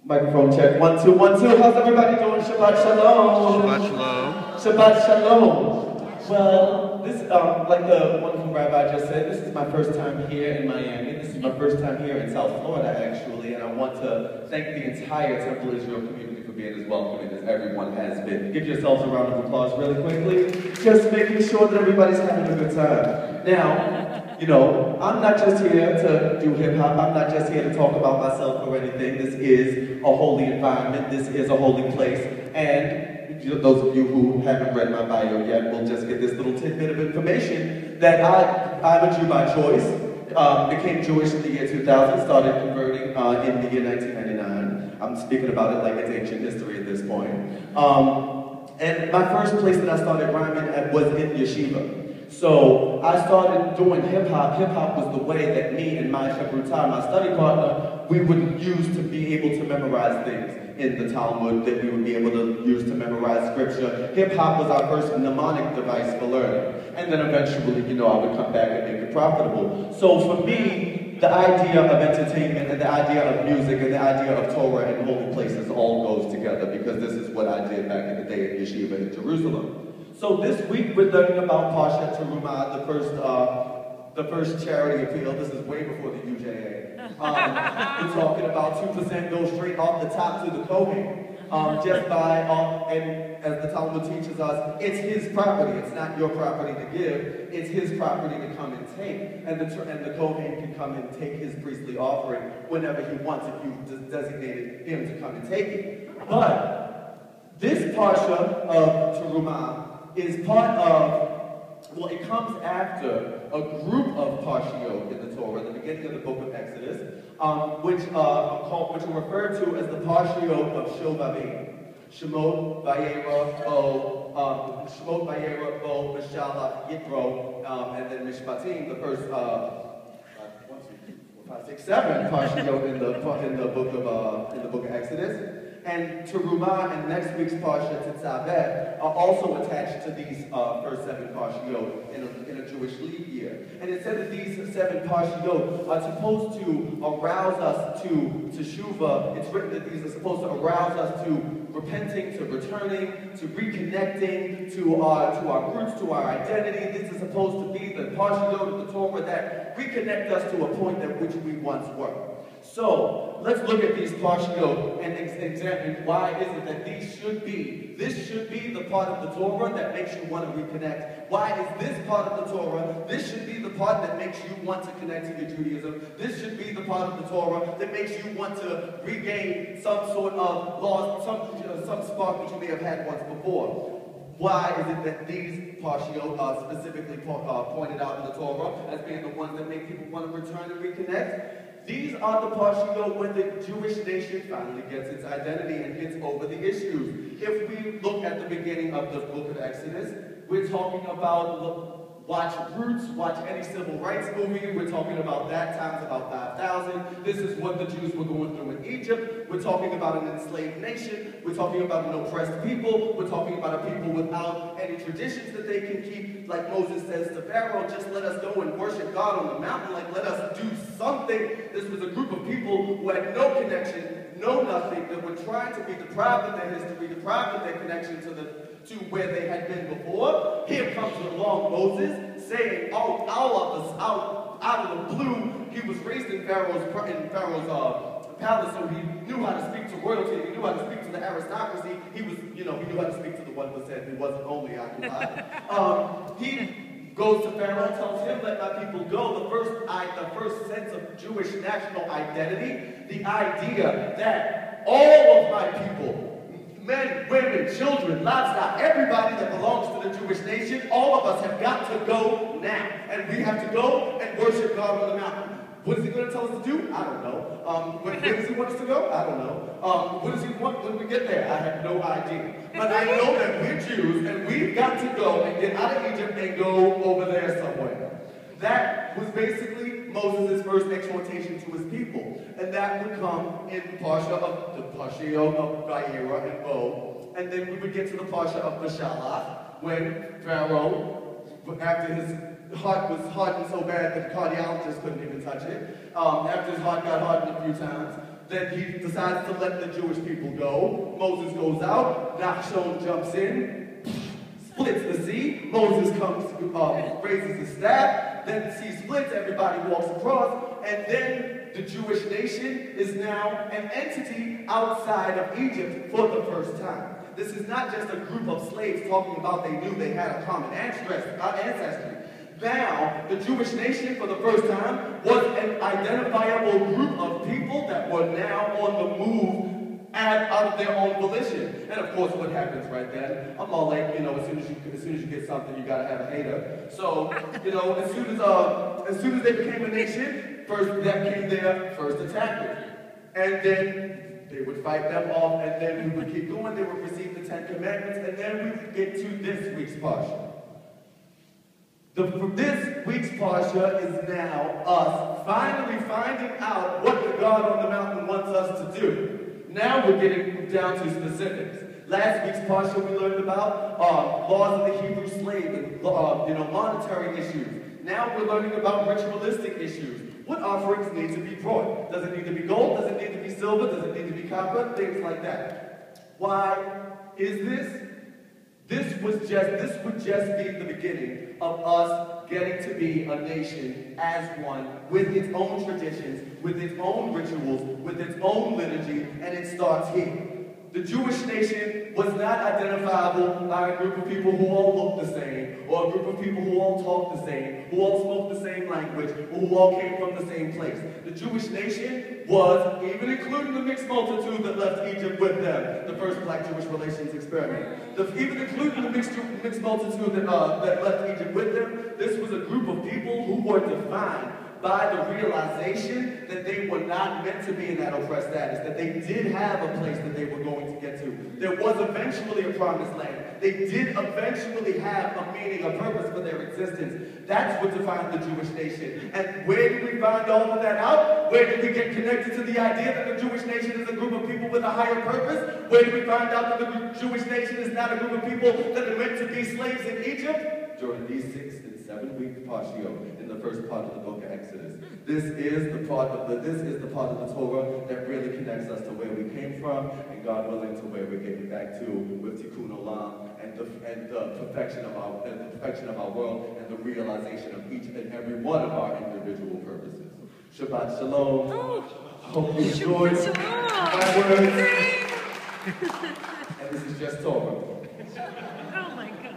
Microphone check. 1, 2, 1, 2. How's everybody doing? Shabbat shalom. Shabbat shalom. Shabbat shalom. Well, this, like the wonderful rabbi just said, this is my first time here in Miami. This is my first time here in South Florida, actually, and I want to thank the entire Temple Israel community for being as welcoming as everyone has been. Give yourselves a round of applause really quickly. Just making sure that everybody's having a good time. Now, you know, I'm not just here to do hip-hop. I'm not just here to talk about myself or anything. This is a holy environment. This is a holy place. And those of you who haven't read my bio yet will just get this little tidbit of information that I'm a Jew by choice. Became Jewish in the year 2000, started converting in the year 1999. I'm speaking about it like it's ancient history at this point. And my first place that I started rhyming at was in yeshiva. So I started doing hip-hop. Hip-hop was the way that me and my Shabrutai, my study partner, we would use to be able to memorize things in the Talmud, that we would be able to use to memorize scripture. Hip-hop was our first mnemonic device for learning. And then eventually, you know, I would come back and make it profitable. So for me, the idea of entertainment and the idea of music and the idea of Torah and holy places all goes together, because this is what I did back in the day in Yeshiva in Jerusalem. So this week we're learning about Parshat Terumah, the first charity appeal. This is way before the UJA. We're talking about 2% goes straight off the top to the Kohen. Just by, and as the Talmud teaches us, it's his property. It's not your property to give. It's his property to come and take. And the Kohen can come and take his priestly offering whenever he wants, if you've designated him to come and take it. But this Parsha of Terumah is part of, well, it comes after a group of Parshiot in the Torah, the beginning of the book of Exodus, which are referred to as the Parshiot of Shovavim. Shemot, Vayera, Bo, Beshalach, Yitro, and then Mishpatim, the first 7 Parshiot in the book of Exodus. And Terumah and next week's Parsha Tetzaveh are also attached to these first 7 Parshiot in a Jewish leap year. And it said that these 7 Parshiot are supposed to arouse us to Teshuvah. It's written that these are supposed to arouse us to repenting, to returning, to reconnecting to our roots, to our identity. These are supposed to be the Parshiot of the Torah that reconnect us to a point at which we once were. So, let's look at these Parshiot and examine why is it that this should be the part of the Torah that makes you want to reconnect. Why is this part of the Torah, this should be the part that makes you want to connect to your Judaism. This should be the part of the Torah that makes you want to regain some sort of lost, some spark that you may have had once before. Why is it that these Parshiot are specifically pointed out in the Torah as being the ones that make people want to return and reconnect? These are the Parshiot when the Jewish nation finally gets its identity and gets over the issues. If we look at the beginning of the book of Exodus, we're talking about watch Roots, watch any civil rights movie. We're talking about that times about 5,000. This is what the Jews were going through in Egypt. We're talking about an enslaved nation. We're talking about an oppressed people. We're talking about a people without any traditions that they can keep. Like Moses says to Pharaoh, just let us go and worship God on the mountain. Like, let us do something. This was a group of people who had no connection, no nothing, that were trying to be deprived of their history, deprived of their connection to where they had been before. Here comes along Moses saying, oh, out of the blue, he was raised in Pharaoh's palace, so he knew how to speak to royalty, he knew how to speak to the aristocracy, he knew how to speak to the 1% who wasn't only occupied. He goes to Pharaoh and tells him, let my people go. The first sense of Jewish national identity, the idea that all of my people, men, women, children, livestock, everybody that belongs to the Jewish nation, all of us have got to go now. And we have to go and worship God on the mountain. What is he going to tell us to do? I don't know. Where does he want us to go? I don't know. What does he want when we get there? I have no idea. But I know that we're Jews and we've got to go and get out of Egypt and go over there somewhere. That was basically Moses' first exhortation to his people. And that would come in the Parsha of Vayera and Bo. And then we would get to the Parsha of Beshalach, when Pharaoh, after his heart was hardened so bad that the cardiologist couldn't even touch it, after his heart got hardened a few times, Then he decides to let the Jewish people go. Moses goes out, Nachshon jumps in, splits the sea. Moses comes, raises his staff, then the sea splits, everybody walks across, and then the Jewish nation is now an entity outside of Egypt for the first time. This is not just a group of slaves talking about they knew they had a common ancestry. Now, the Jewish nation, for the first time, was an identifiable group of people that were now on the move and out of their own volition. And of course, what happens right then? I'm all like, as soon as you get something, you gotta have a hater. So, as soon as they became a nation, first that came their first attackers, and then they would fight them off, and then we would keep going. They would receive the 10 Commandments, and then we would get to this week's parsha. This week's parsha is now us finally finding out what the God on the mountain wants us to do. Now we're getting down to specifics. Last week's parsha we learned about laws of the Hebrew slave and monetary issues. Now we're learning about ritualistic issues. What offerings need to be brought? Does it need to be gold? Does it need to be silver? Does it need to be copper? Things like that. Why is this? This would just be the beginning of us getting to be a nation as one, with its own traditions, with its own rituals, with its own liturgy, and it starts here. The Jewish nation was not identifiable by a group of people who all looked the same, or a group of people who all talked the same, who all spoke the same language, or who all came from the same place. The Jewish nation was, even including the mixed multitude that left Egypt with them, the first Black-Jewish relations experiment, even including the mixed multitude that left Egypt with them, this was a group of people who were defined by the realization that they were not meant to be in that oppressed status, that they did have a place that they were going to get to. There was eventually a promised land. They did eventually have a meaning, a purpose for their existence. That's what defined the Jewish nation. And where did we find all of that out? Where did we get connected to the idea that the Jewish nation is a group of people with a higher purpose? Where did we find out that the Jewish nation is not a group of people that are meant to be slaves in Egypt? During these 6 and 7 week parshiot in the first part of the book of Exodus. This is the part of the Torah that really connects us to where we came from, and God willing to where we're getting back to with Tikkun Olam and the perfection of our world and the realization of each and every one of our individual purposes. Shabbat Shalom. Hope you enjoyed my words. And this is just Torah. Oh my God.